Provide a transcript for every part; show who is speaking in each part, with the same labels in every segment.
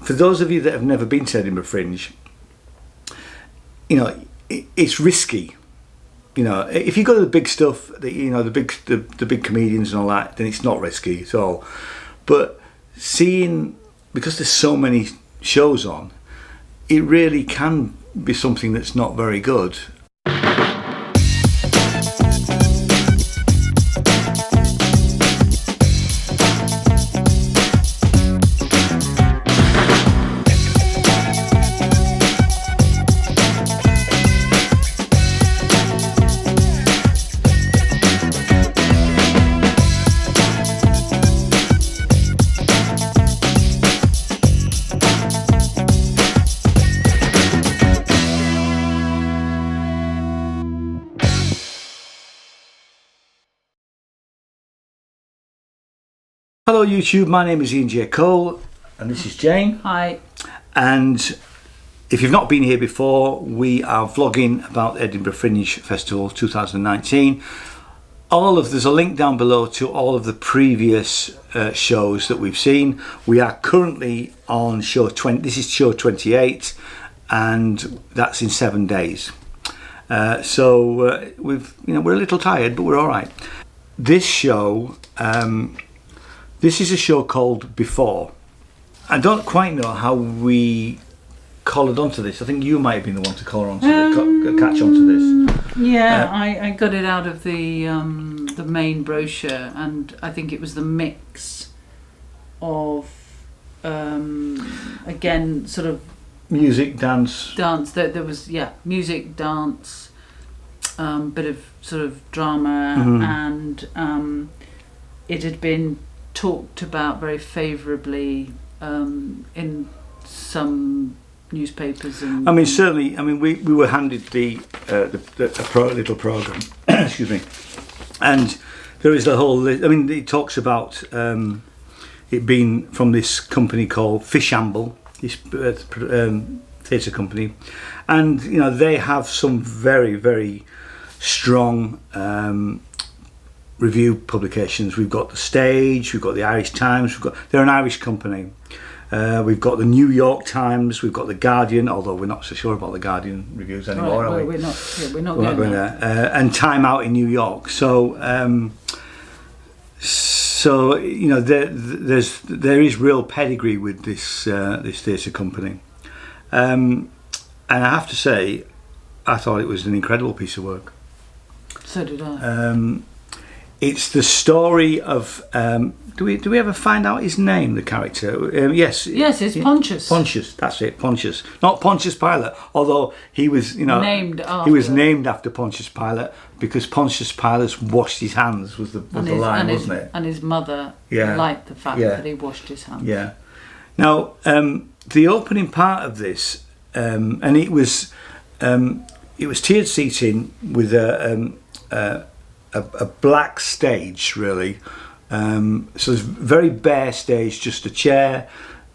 Speaker 1: for those of you that have never been to Edinburgh Fringe, you know, it's risky. You know, if you go to the big stuff, the big comedians and all that, then it's not risky at all. But because there's so many shows on, it really can be something that's not very good. Hello YouTube, my name is Ian J. Cole and this is Jane.
Speaker 2: Hi.
Speaker 1: And if you've not been here before, we are vlogging about Edinburgh Fringe Festival 2019. There's a link down below to all of the previous shows that we've seen. We are currently on show 20, this is show 28, and that's in 7 days. We're a little tired, but we're all right. This show, this is a show called Before. I don't quite know how we collared onto this. I think you might have been the one to collar onto catch onto this.
Speaker 2: Yeah, I got it out of the main brochure, and I think it was the mix of again sort of
Speaker 1: music, dance.
Speaker 2: There was music, dance, bit of sort of drama, and it had been talked about very favourably in some newspapers. And
Speaker 1: I mean, certainly. I mean, we were handed the little programme. Excuse me. And there is the whole list. I mean, it talks about it being from this company called Fishamble, this theatre company, and you know they have some very, very strong review publications. We've got The Stage, we've got the Irish Times, they're an Irish company. We've got the New York Times, we've got the Guardian, although we're not so sure about the Guardian reviews anymore, are we?
Speaker 2: We're not going
Speaker 1: there. And Time Out in New York. So you know, there is real pedigree with this theatre company, and I have to say, I thought it was an incredible piece of work.
Speaker 2: So did I.
Speaker 1: It's the story of. Do we ever find out his name? The character. Yes.
Speaker 2: Yes, it's Pontius.
Speaker 1: Pontius. That's it. Pontius. Not Pontius Pilate. Although he was, you know,
Speaker 2: named after.
Speaker 1: He was named after Pontius Pilate because Pontius Pilate washed his hands. Was the line, wasn't it?
Speaker 2: And his mother liked the fact that he washed his hands. Yeah.
Speaker 1: Now, the opening part of this, and it was tiered seating with a black stage, really. So there's a very bare stage, just a chair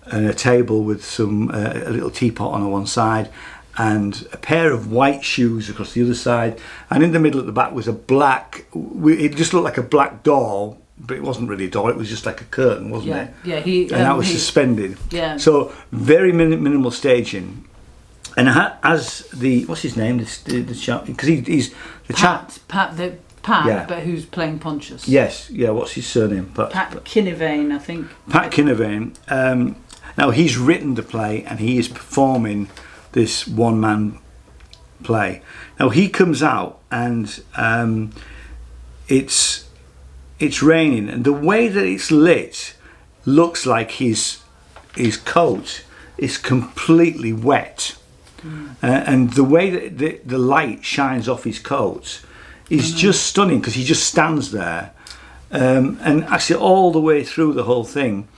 Speaker 1: and a table with some a little teapot on one side and a pair of white shoes across the other side, and in the middle at the back was a black, it just looked like a black door, but it wasn't really a door, it was just like a curtain, wasn't it?
Speaker 2: Yeah,
Speaker 1: and that was suspended.
Speaker 2: Yeah.
Speaker 1: So very minimal staging. And as the, what's his name, the chap, because he's the chap.
Speaker 2: Pat, but who's playing Pontius?
Speaker 1: Yes, yeah. What's his surname?
Speaker 2: Pat Kinevane, I think.
Speaker 1: Pat Kinevane. Now he's written the play and he is performing this one-man play. Now he comes out and it's raining, and the way that it's lit looks like his coat is completely wet, and the way that the light shines off his coat is just stunning, because he just stands there, and actually all the way through the whole thing,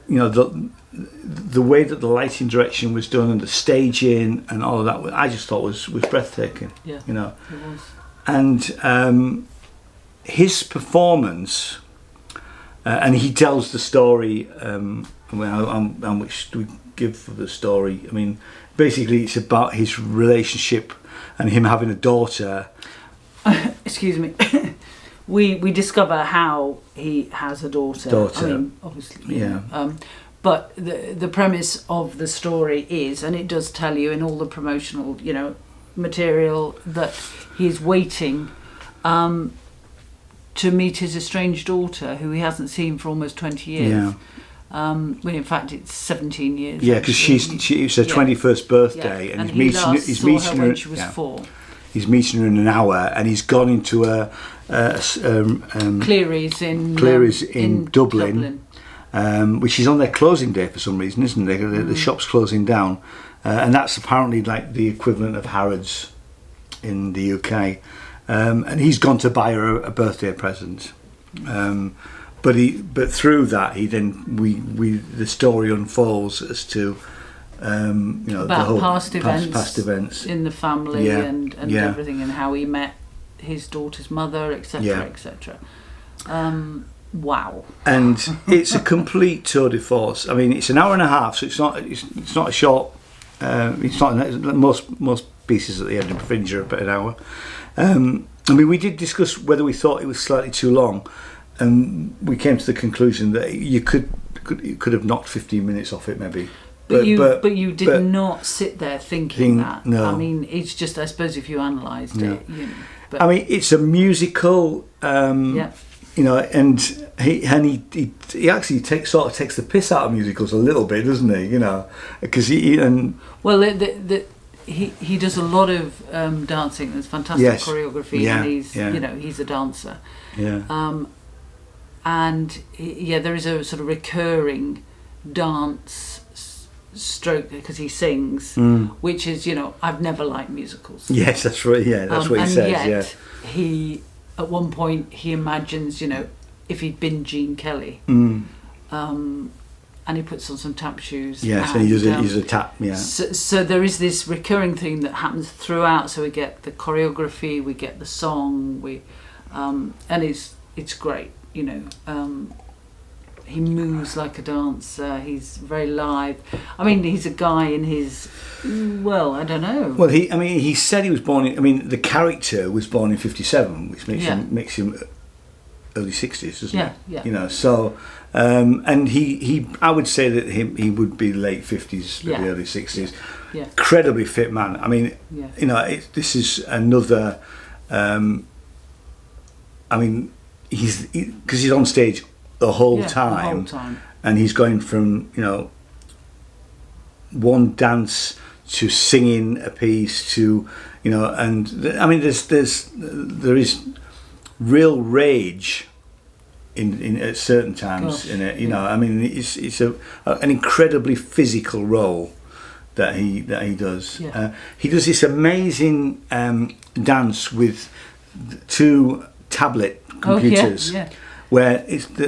Speaker 1: you know, the way that the lighting direction was done and the staging and all of that, I just thought was breathtaking.
Speaker 2: Yeah,
Speaker 1: you know,
Speaker 2: it was.
Speaker 1: And his performance, and he tells the story. How much do we give for the story? I mean, basically, it's about his relationship and him having a daughter.
Speaker 2: Excuse me. We discover how he has a daughter. I mean, obviously.
Speaker 1: Yeah.
Speaker 2: But the premise of the story is, and it does tell you in all the promotional, material, that he's waiting to meet his estranged daughter, who he hasn't seen for almost 20 years.
Speaker 1: Yeah.
Speaker 2: When in fact it's 17 years.
Speaker 1: Yeah, because it's her 21st birthday, and he's meeting her
Speaker 2: when she was 4.
Speaker 1: He's meeting her in an hour, and he's gone into
Speaker 2: Clery's
Speaker 1: in Dublin. Which is on their closing day for some reason, isn't it? The shop's closing down, and that's apparently like the equivalent of Harrods in the UK. And he's gone to buy her a birthday present. But through that, the story unfolds as to
Speaker 2: about
Speaker 1: the whole
Speaker 2: past
Speaker 1: events
Speaker 2: in the family and everything, and how he met his daughter's mother, etc., etc. Wow!
Speaker 1: And it's a complete tour de force. I mean, it's an hour and a half, so it's not a short. It's not most pieces at the Edinburgh Fringe are about an hour. I mean, we did discuss whether we thought it was slightly too long, and we came to the conclusion that you could have knocked 15 minutes off it, maybe.
Speaker 2: But you did not sit there thinking that.
Speaker 1: No.
Speaker 2: I mean, it's just, I suppose, if you analysed it. But
Speaker 1: I mean, it's a musical. And he actually takes the piss out of musicals a little bit, doesn't he? Because he does a lot of dancing. There's fantastic choreography, and he's a dancer. Yeah.
Speaker 2: There is a sort of recurring dance stroke because he sings, which is, I've never liked musicals.
Speaker 1: Yes, that's right. Yeah, that's what he says.
Speaker 2: Yet he, at one point, he imagines, if he'd been Gene Kelly, and he puts on some tap shoes.
Speaker 1: Yes, and he uses a tap. Yeah.
Speaker 2: So there is this recurring theme that happens throughout. So we get the choreography, we get the song, and it's great. He moves like a dancer. He's very live. I mean, he's a guy in his. Well, I don't know.
Speaker 1: Well, he said he was born in. I mean, the character was born in '57, which makes him early '60s, doesn't it?
Speaker 2: Yeah.
Speaker 1: So, and he, I would say that he would be late '50s, maybe early '60s.
Speaker 2: Yeah.
Speaker 1: Incredibly fit man. I mean, this is another. Because he's on stage the whole time, and he's going from one dance to singing a piece to and I mean there is real rage in at certain times in it. I mean it's an incredibly physical role that he does. He does this amazing dance with 2 tablet computers. Where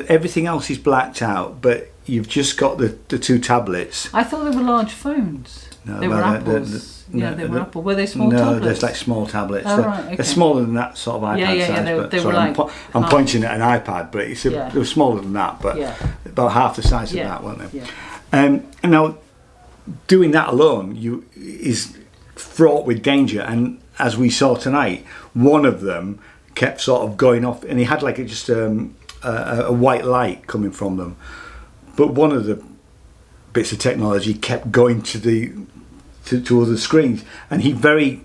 Speaker 1: everything else is blacked out, but you've just got the 2 tablets.
Speaker 2: I thought they were large phones.
Speaker 1: No,
Speaker 2: they were Apples. They were Apple. Were they small tablets?
Speaker 1: No, they're like small tablets.
Speaker 2: Oh, right, okay.
Speaker 1: They're smaller than that sort of iPad size.
Speaker 2: They were like
Speaker 1: I'm pointing at an iPad, but they were smaller than that, but about half the size of that, weren't they?
Speaker 2: Yeah.
Speaker 1: And now, doing that alone is fraught with danger, and as we saw tonight, one of them kept sort of going off, and he had like just a white light coming from them, but one of the bits of technology kept going to other screens, and he very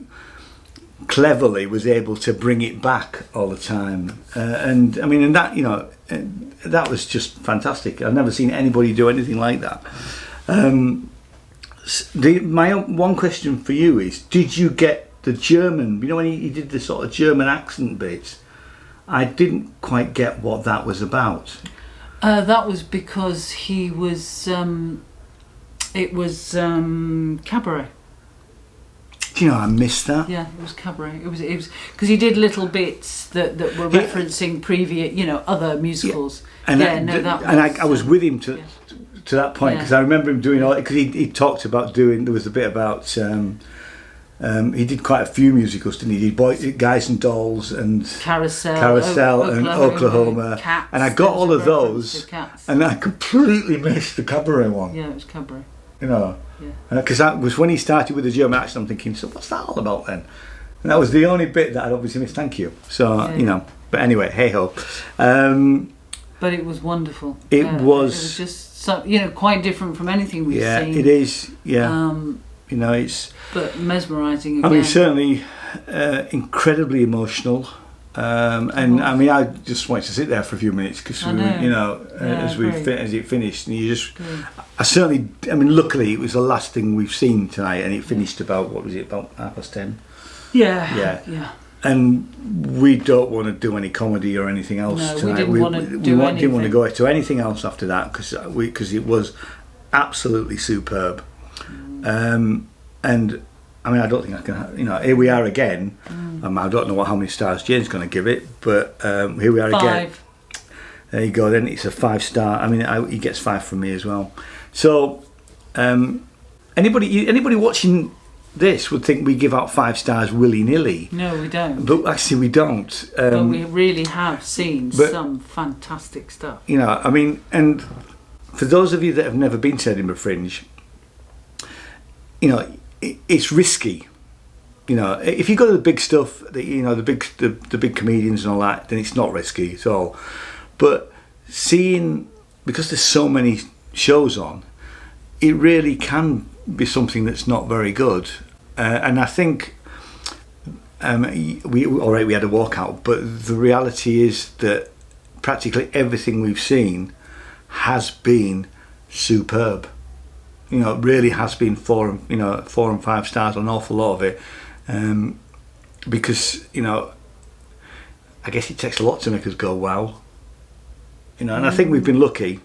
Speaker 1: cleverly was able to bring it back all the time. And that was just fantastic. I've never seen anybody do anything like that. My one question for you is: did you get the German? When he did the sort of German accent bits, I didn't quite get what that was about.
Speaker 2: That was because he was. It was cabaret.
Speaker 1: Do you know I missed that?
Speaker 2: Yeah, it was cabaret. It was because he did little bits that were referencing previous, other musicals.
Speaker 1: I was with him to that point because I remember him doing all. Because he talked about doing. There was a bit about. He did quite a few musicals, didn't he? He did Guys and Dolls and Carousel and Oklahoma.
Speaker 2: Cats,
Speaker 1: and I got all of those, and I completely missed the cabaret one.
Speaker 2: Yeah, it was cabaret.
Speaker 1: Because that was when he started with the German accent. I'm thinking, so what's that all about then? And that was the only bit that I'd obviously missed. Thank you. But anyway, hey ho.
Speaker 2: But it was wonderful.
Speaker 1: It was
Speaker 2: just so quite different from anything we've seen.
Speaker 1: It is. Yeah, it's
Speaker 2: but mesmerising.
Speaker 1: I mean, certainly incredibly emotional. And I mean, I just wanted to sit there for a few minutes because as it finished, and you just, I mean, luckily it was the last thing we've seen tonight, and it finished about 10:30.
Speaker 2: Yeah.
Speaker 1: And we don't want to do any comedy or anything else tonight.
Speaker 2: We didn't want
Speaker 1: to go to anything else after that because it was absolutely superb. And I mean, I don't think I can. Here we are again. I don't know how many stars Jane's going to give it, but here we are
Speaker 2: 5.
Speaker 1: again. There you go. Then it's a 5-star. I mean, he gets 5 from me as well. So, anybody watching this would think we give out 5 stars willy-nilly.
Speaker 2: No, we don't.
Speaker 1: But actually, we don't.
Speaker 2: But we really have seen some fantastic stuff.
Speaker 1: I mean, and for those of you that have never been to Edinburgh Fringe, it's risky. If you go to the big stuff, the big comedians and all that, then it's not risky at all. But because there's so many shows on, it really can be something that's not very good. And I think we had a walkout, but the reality is that practically everything we've seen has been superb. It really has been 4 and 5 stars, an awful lot of it, because I guess it takes a lot to make us go wow. And I think we've been lucky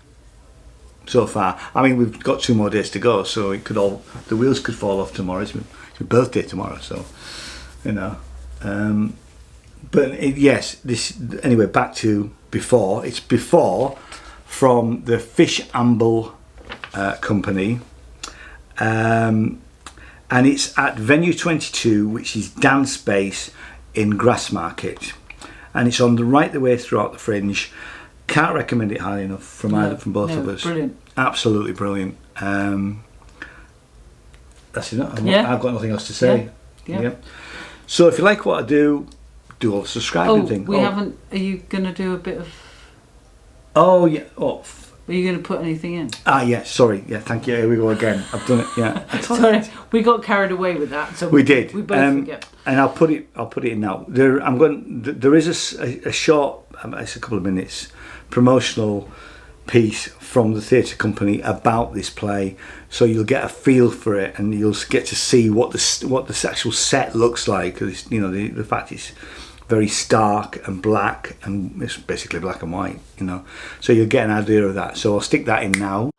Speaker 1: so far. I mean, we've got 2 more days to go, so the wheels could fall off tomorrow. It's my birthday tomorrow, so anyway, back to before. It's before from the Fishamble company. And it's at Venue 22, which is Dance Space in Grassmarket, and it's on the right the way throughout the Fringe. Can't recommend it highly enough from both of us. Brilliant, absolutely brilliant. That's enough. I've got nothing else to say. Yeah. So if you like what I do all the subscribing thing.
Speaker 2: Haven't. Are you going to do a bit of?
Speaker 1: Oh yeah. Oh.
Speaker 2: Are you going to put anything in?
Speaker 1: Sorry. Yeah, thank you. Here we go again. I've done it. Yeah.
Speaker 2: Sorry, we got carried away with that. So
Speaker 1: we did.
Speaker 2: We both forget.
Speaker 1: And I'll put it in now. There is a short, it's a couple of minutes, promotional piece from the theatre company about this play, so you'll get a feel for it, and you'll get to see what the actual set looks like. Because the fact it's very stark and black, and it's basically black and white, so you'll get an idea of that. So I'll stick that in now.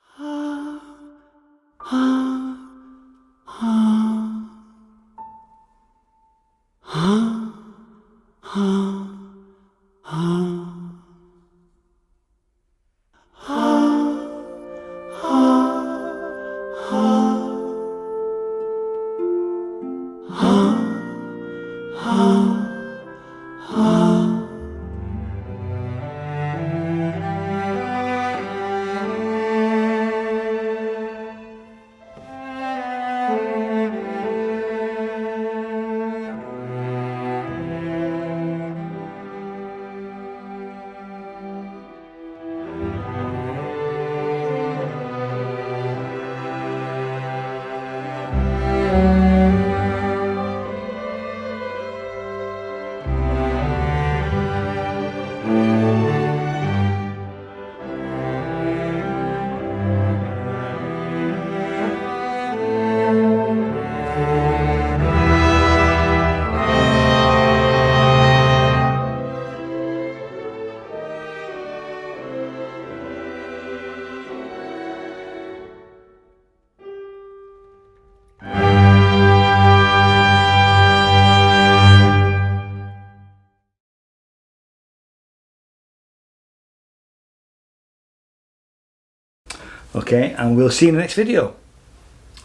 Speaker 1: Okay, and we'll see you in the next video.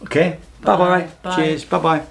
Speaker 1: Okay, bye-bye. Cheers, bye-bye.